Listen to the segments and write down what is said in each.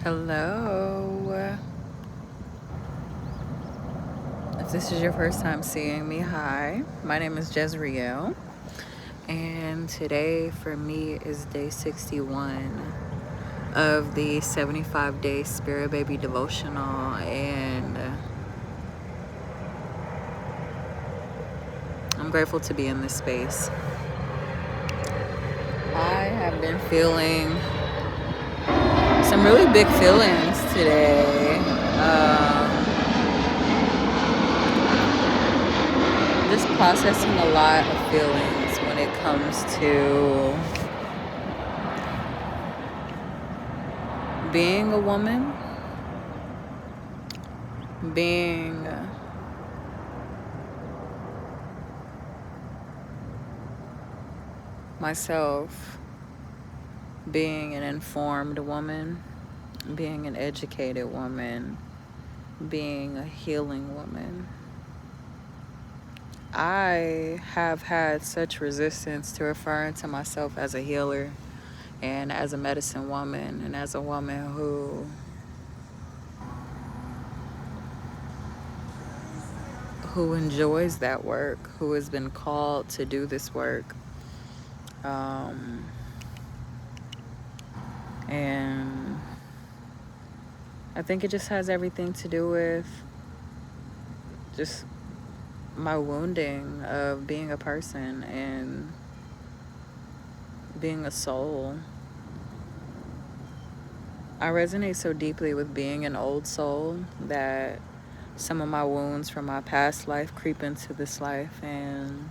Hello. If this is your first time seeing me, hi. My name is Jezreel, and today for me is day 61 of the 75-day Spirit Baby devotional, and I'm grateful to be in this space. I have been feeling some really big feelings today. Just processing a lot of feelings when it comes to being a woman, being myself, being an informed woman, being an educated woman, being a healing woman. I have had such resistance to referring to myself as a healer and as a medicine woman and as a woman who enjoys that work, who has been called to do this work. And I think it just has everything to do with just my wounding of being a person and being a soul. I resonate so deeply with being an old soul that some of my wounds from my past life creep into this life, and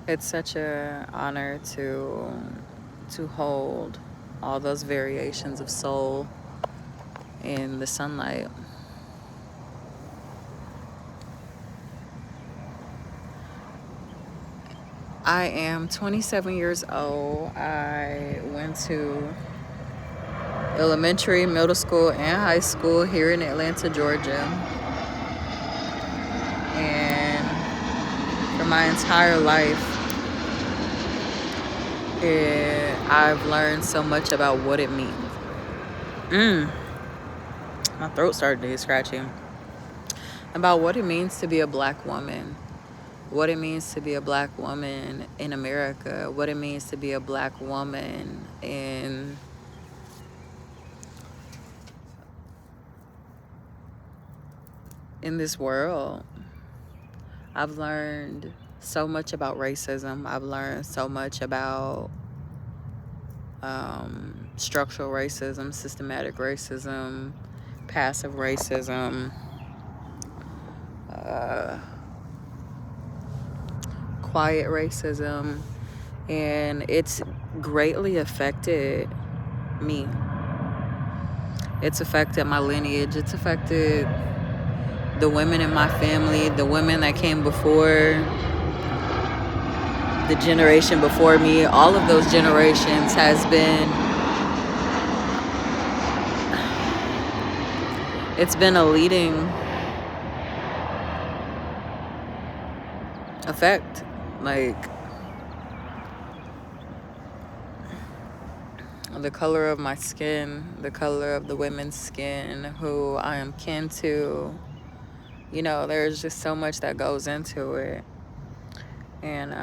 it's such an honor to hold all those variations of soul in the sunlight. I am 27 years old. I went to elementary, middle school, and high school here in Atlanta, Georgia. And for my entire life, I've learned so much about what it means. My throat started to get scratchy. About what it means to be a black woman. What it means to be a black woman in America. What it means to be a black woman in this world. I've learned so much about racism. I've learned so much about structural racism, systematic racism, passive racism, quiet racism, and it's greatly affected me. It's affected my lineage. It's affected the women in my family, the women that came before, the generation before me. All of those generations has been, it's been a leading effect. Like, the color of my skin, the color of the women's skin who I am kin to, there's just so much that goes into it. And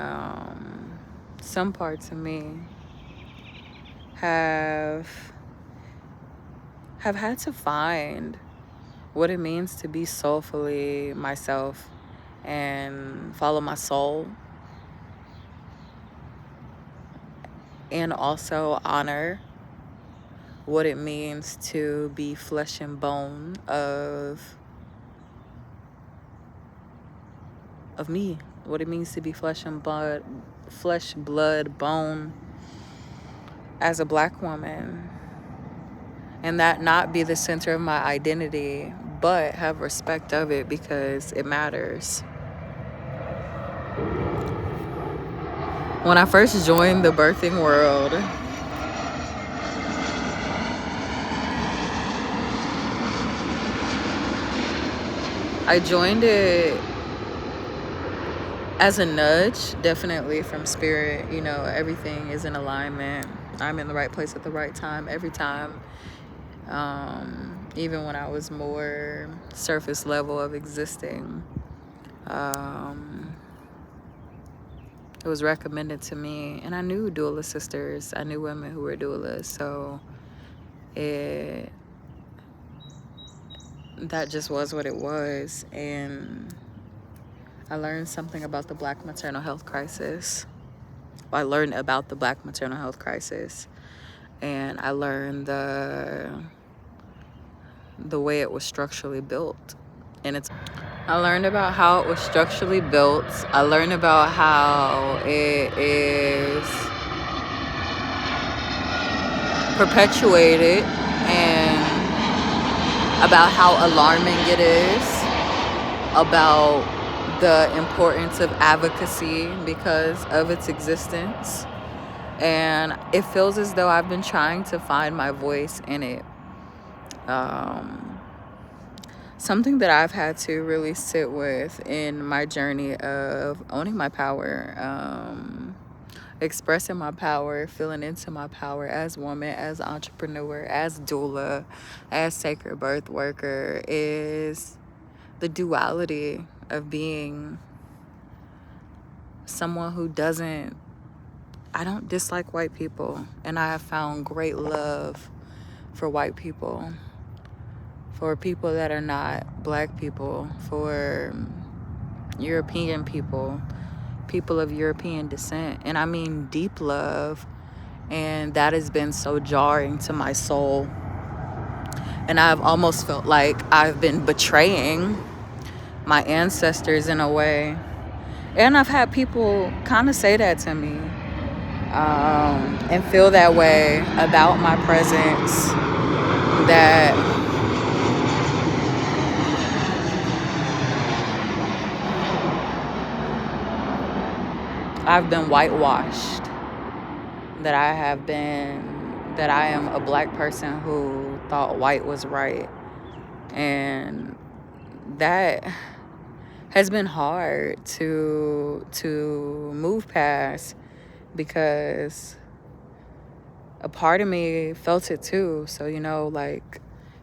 some parts of me have had to find what it means to be soulfully myself and follow my soul, and also honor what it means to be flesh and bone of me, what it means to be flesh, blood, bone as a black woman, and that not be the center of my identity, but have respect of it because it matters. When I first joined the birthing world, I joined it as a nudge, definitely from spirit, you know, everything is in alignment. I'm in the right place at the right time every time. Even when I was more surface level of existing, it was recommended to me, and I knew doula sisters. I knew women who were doulas, so it that just was what it was. And I learned something about the Black maternal health crisis. I learned about the Black maternal health crisis, and I learned the way it was structurally built. And I learned about how it was structurally built. I learned about how it is perpetuated, and about how alarming it is, about the importance of advocacy because of its existence. And it feels as though I've been trying to find my voice in it. Something that I've had to really sit with in my journey of owning my power, expressing my power, feeling into my power as woman, as entrepreneur, as doula, as sacred birth worker, is the duality of being someone who I don't dislike white people, and I have found great love for white people, for people that are not Black people, for European people, people of European descent, and I mean deep love. And that has been so jarring to my soul, and I've almost felt like I've been betraying my ancestors in a way. And I've had people kind of say that to me, and feel that way about my presence, that I've been whitewashed, that I am a Black person who thought white was right. And that has been hard to move past, because a part of me felt it too. So, you know, like,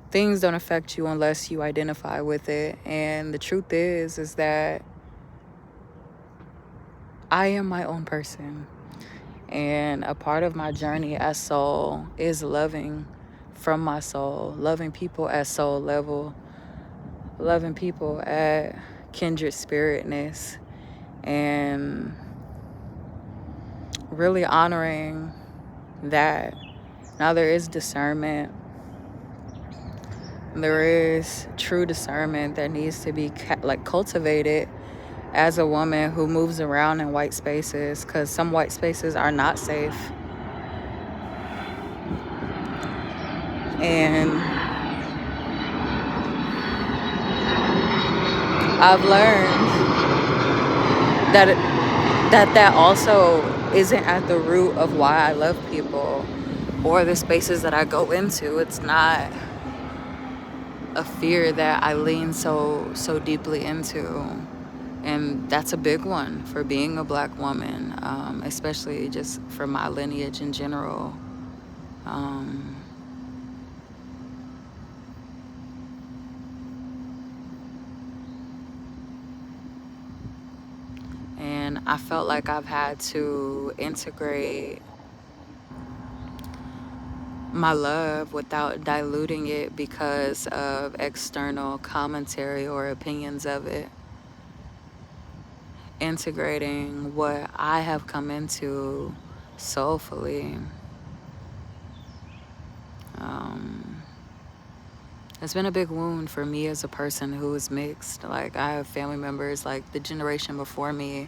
things don't affect you unless you identify with it. And the truth is that I am my own person. And a part of my journey as soul is loving from my soul, loving people at soul level, loving people at kindred spiritness, and really honoring that. Now, there is discernment. There is true discernment that needs to be cultivated as a woman who moves around in white spaces, because some white spaces are not safe. And I've learned that also isn't at the root of why I love people or the spaces that I go into. It's not a fear that I lean so deeply into. And that's a big one for being a Black woman, especially just for my lineage in general. And I felt like I've had to integrate my love without diluting it because of external commentary or opinions of it. Integrating what I have come into soulfully. It's been a big wound for me as a person who is mixed. Like, I have family members, like the generation before me,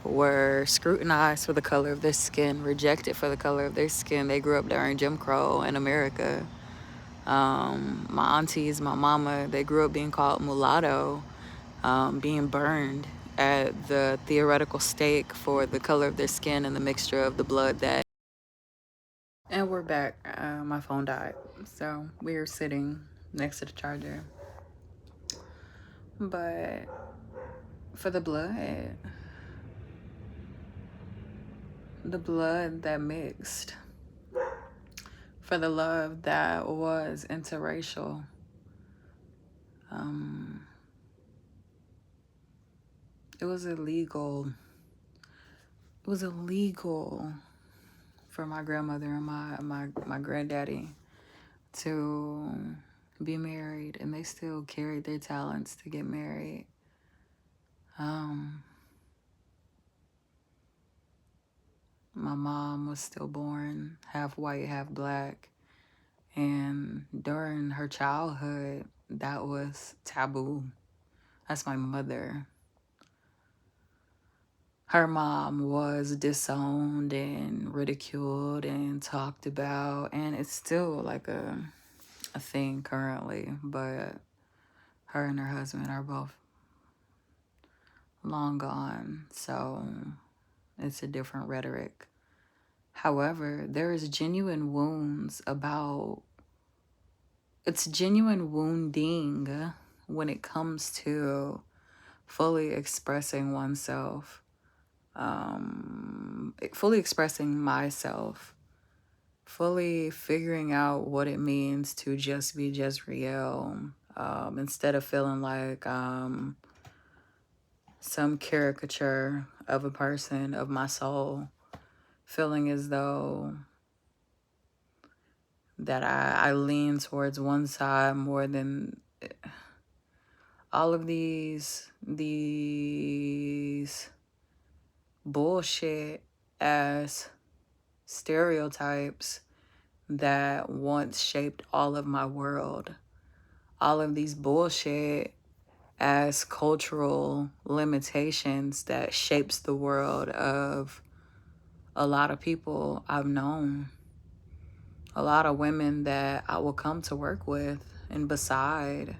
were scrutinized for the color of their skin, rejected for the color of their skin. They grew up during Jim Crow in America. My aunties, my mama, they grew up being called mulatto, being burned at the theoretical stake for the color of their skin and the mixture of the blood that. And we're back. My phone died, so we are sitting next to the charger. But for the blood, the blood that mixed, for the love that was interracial. It was illegal. It was illegal for my grandmother and my granddaddy to be married, and they still carried their talents to get married. My mom was stillborn, half white, half black. And during her childhood, that was taboo. That's my mother. Her mom was disowned and ridiculed and talked about, and it's still like a thing currently, but her and her husband are both long gone, so it's a different rhetoric. However, there is genuine wounds about, it's genuine wounding when it comes to fully expressing oneself, fully expressing myself, fully figuring out what it means to just be just real, instead of feeling like some caricature of a person, of my soul, feeling as though that I lean towards one side more than all of these bullshit ass stereotypes that once shaped all of my world. All of these bullshit as cultural limitations that shapes the world of a lot of people I've known, a lot of women that I will come to work with and beside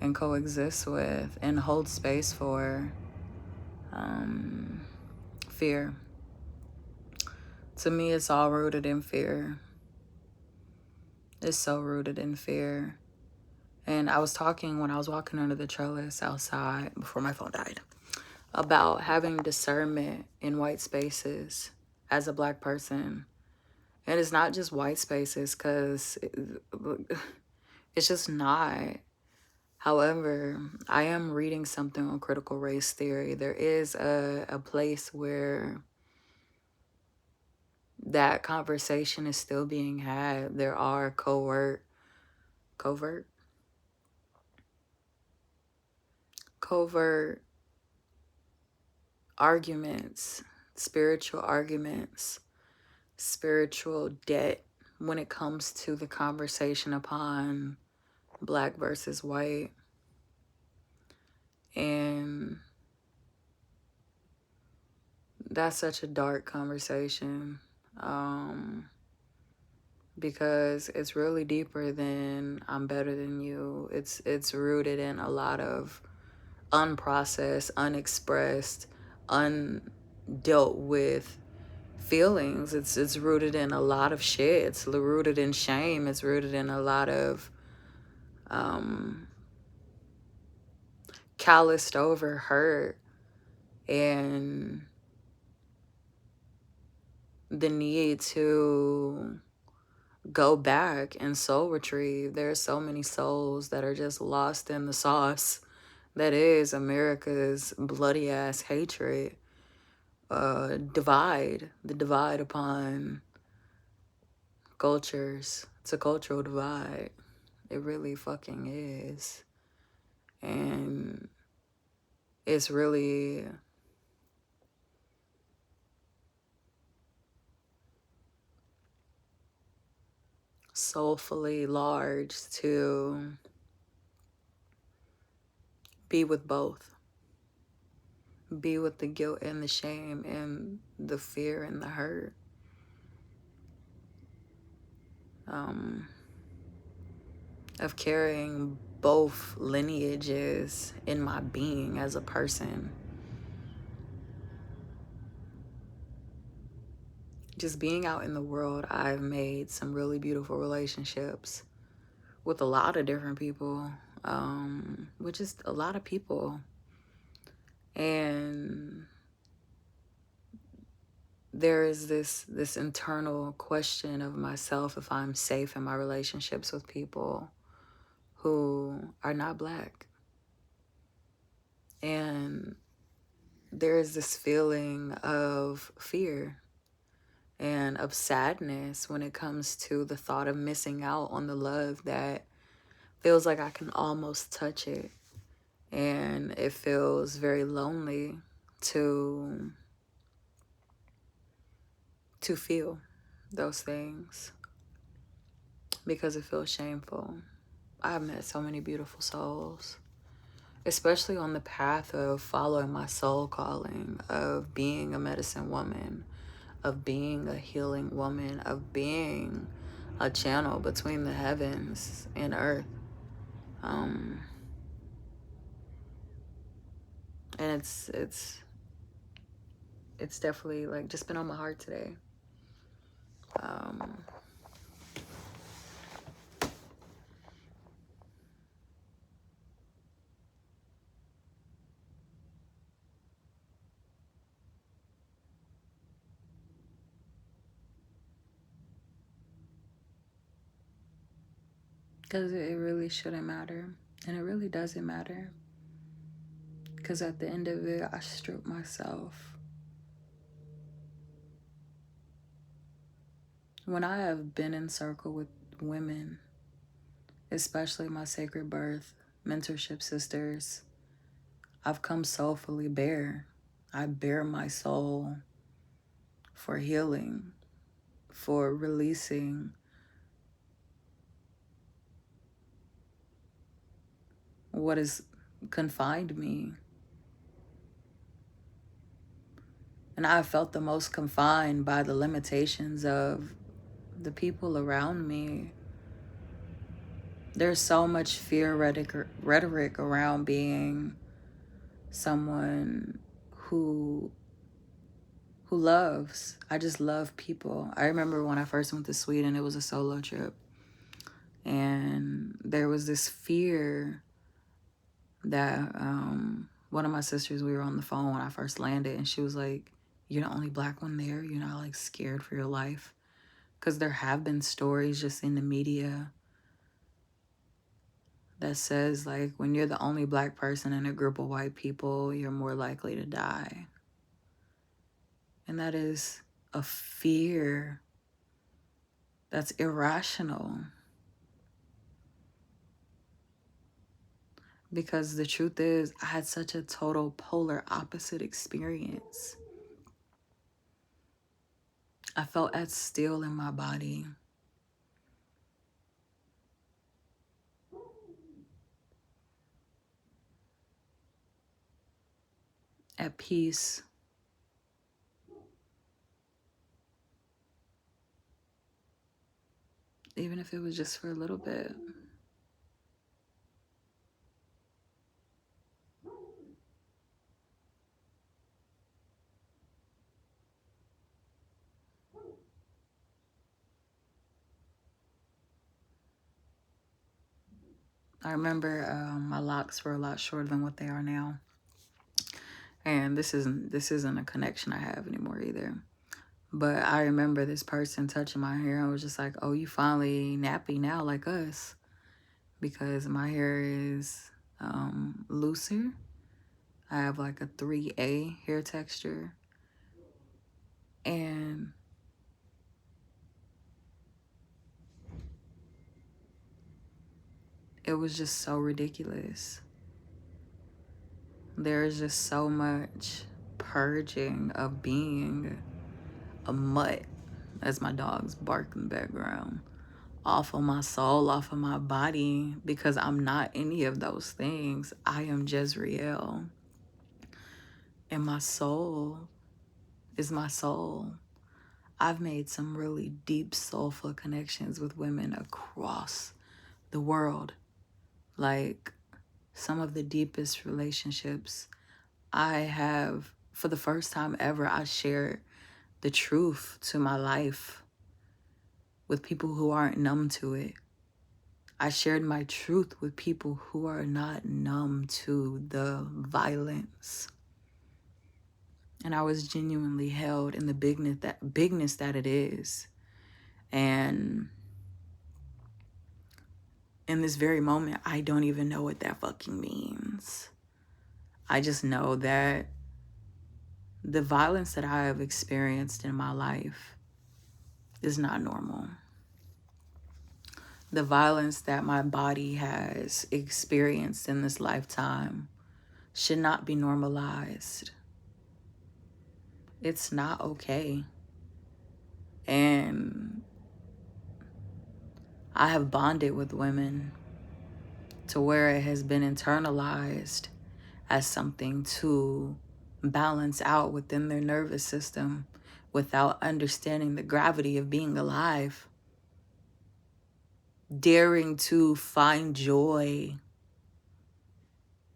and coexist with and hold space for. Fear. To me, it's all rooted in fear. It's so rooted in fear. And I was talking when I was walking under the trellis outside before my phone died about having discernment in white spaces as a Black person. And it's not just white spaces, because it's just not. However, I am reading something on critical race theory. There is a place where that conversation is still being had. There are covert arguments, spiritual debt when it comes to the conversation upon Black versus white. And that's such a dark conversation, because it's really deeper than I'm better than you. It's rooted in a lot of unprocessed, unexpressed, undealt with feelings. It's rooted in a lot of shit. It's rooted in shame. It's rooted in a lot of calloused over hurt and the need to go back and soul retrieve. There are so many souls that are just lost in the sauce that is America's bloody ass hatred. The divide upon cultures. It's a cultural divide. It really fucking is. And it's really soulfully large to be with both. Be with the guilt and the shame and the fear and the hurt. Of carrying both lineages in my being as a person. Just being out in the world, I've made some really beautiful relationships with a lot of different people, with just a lot of people. And there is this internal question of myself if I'm safe in my relationships with people who are not Black. And there is this feeling of fear and of sadness when it comes to the thought of missing out on the love that feels like I can almost touch it. And it feels very lonely to feel those things because it feels shameful. I've met so many beautiful souls, especially on the path of following my soul calling, of being a medicine woman, of being a healing woman, of being a channel between the heavens and earth. And it's definitely like just been on my heart today. Because it really shouldn't matter. And it really doesn't matter. Because at the end of it, I strip myself. When I have been in circle with women, especially my sacred birth, mentorship sisters, I've come soulfully bare. I bare my soul for healing, for releasing what has confined me. And I felt the most confined by the limitations of the people around me. There's so much fear rhetoric around being someone who loves. I just love people. I remember when I first went to Sweden, it was a solo trip. And there was this fear that one of my sisters, we were on the phone when I first landed, and she was like, "You're the only Black one there? You're not like scared for your life?" Because there have been stories just in the media that says like when you're the only Black person in a group of white people, you're more likely to die. And that is a fear that's irrational. Because the truth is, I had such a total polar opposite experience. I felt at still in my body. At peace. Even if it was just for a little bit. I remember my locks were a lot shorter than what they are now. And this isn't a connection I have anymore either. But I remember this person touching my hair and was just like, "Oh, you finally nappy now like us." Because my hair is looser. I have like a 3A hair texture. And it was just so ridiculous. There's just so much purging of being a mutt, as my dogs bark in the background, off of my soul, off of my body, because I'm not any of those things. I am Jezreel. And my soul is my soul. I've made some really deep, soulful connections with women across the world. Like, some of the deepest relationships I have, for the first time ever, I shared the truth to my life with people who aren't numb to it. I shared my truth with people who are not numb to the violence. And I was genuinely held in the bigness that it is. And in this very moment, I don't even know what that fucking means. I just know that the violence that I have experienced in my life is not normal. The violence that my body has experienced in this lifetime should not be normalized. It's not okay. And I have bonded with women to where it has been internalized as something to balance out within their nervous system without understanding the gravity of being alive. Daring to find joy.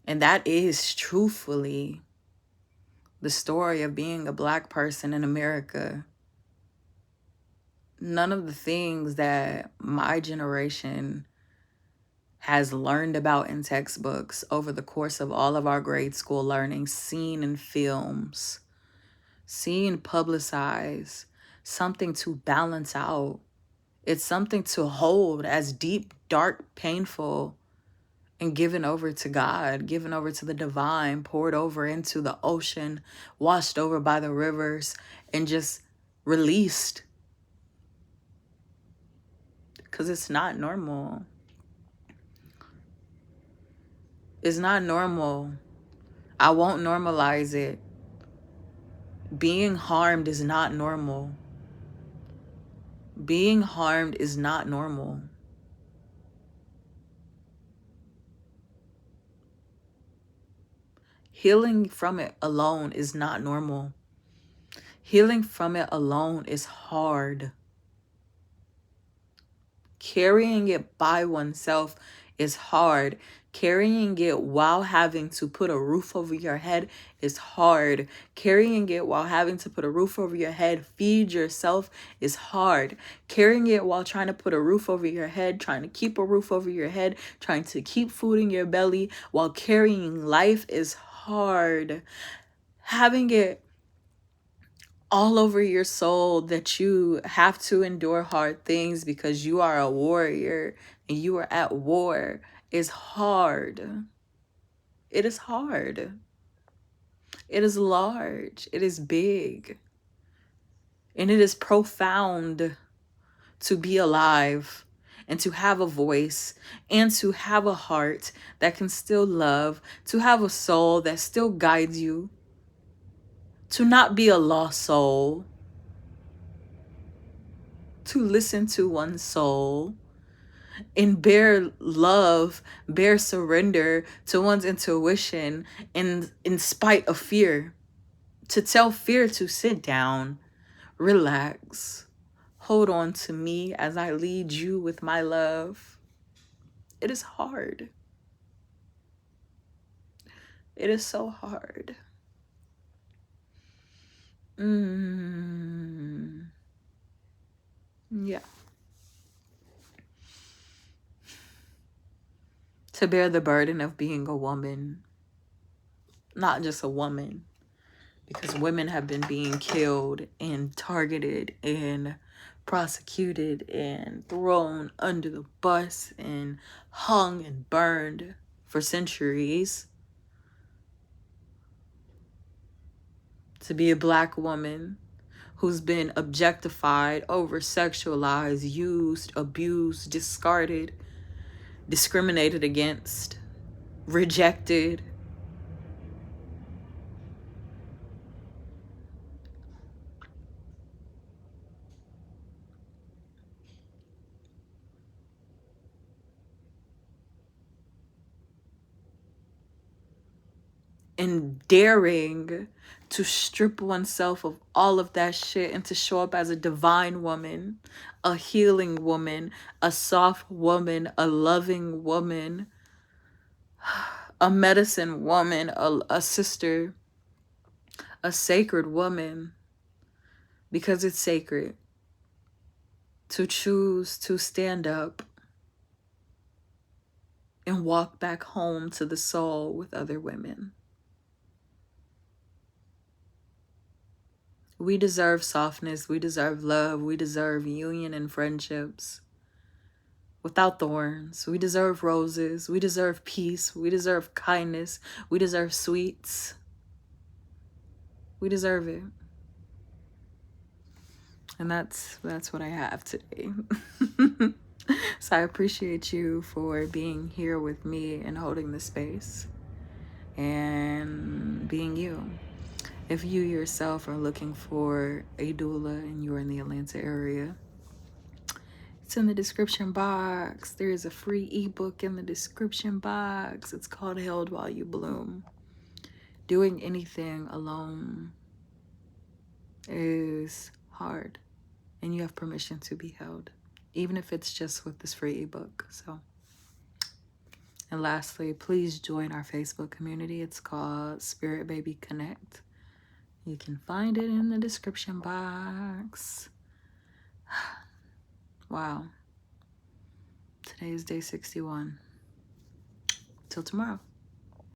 And that is truthfully the story of being a Black person in America. None of the things that my generation has learned about in textbooks over the course of all of our grade school learning, seen in films, seen publicized, something to balance out. It's something to hold as deep, dark, painful, and given over to God, given over to the divine, poured over into the ocean, washed over by the rivers, and just released. Because it's not normal. It's not normal. I won't normalize it. Being harmed is not normal. Being harmed is not normal. Healing from it alone is not normal. Healing from it alone is hard. Carrying it by oneself is hard. Carrying it while having to put a roof over your head is hard. Carrying it while having to put a roof over your head, feed yourself is hard. Carrying it while trying to put a roof over your head, trying to keep a roof over your head, trying to keep food in your belly while carrying life is hard. Having it all over your soul that you have to endure hard things because you are a warrior and you are at war is hard. It is hard. It is large. It is big. And it is profound to be alive and to have a voice and to have a heart that can still love, to have a soul that still guides you, to not be a lost soul, to listen to one's soul and bear love, bear surrender to one's intuition in spite of fear. To tell fear to sit down, relax, hold on to me as I lead you with my love. It is hard. It is so hard. Yeah. To bear the burden of being a woman, not just a woman, because women have been being killed and targeted and prosecuted and thrown under the bus and hung and burned for centuries. To be a Black woman who's been objectified, over-sexualized, used, abused, discarded, discriminated against, rejected. And daring to strip oneself of all of that shit and to show up as a divine woman, a healing woman, a soft woman, a loving woman, a medicine woman, a sister, a sacred woman, because it's sacred to choose to stand up and walk back home to the soul with other women. We deserve softness. We deserve love. We deserve union and friendships without thorns. We deserve roses. We deserve peace. We deserve kindness. We deserve sweets. We deserve it. And that's what I have today. So I appreciate you for being here with me and holding the space and being you. If you yourself are looking for a doula and you're in the Atlanta area, it's in the description box. There is a free ebook in the description box. It's called Held While You Bloom. Doing anything alone is hard, and you have permission to be held, even if it's just with this free ebook. So, and lastly, please join our Facebook community. It's called Spirit Baby Connect. You can find it in the description box. Wow. Today is day 61. Till tomorrow.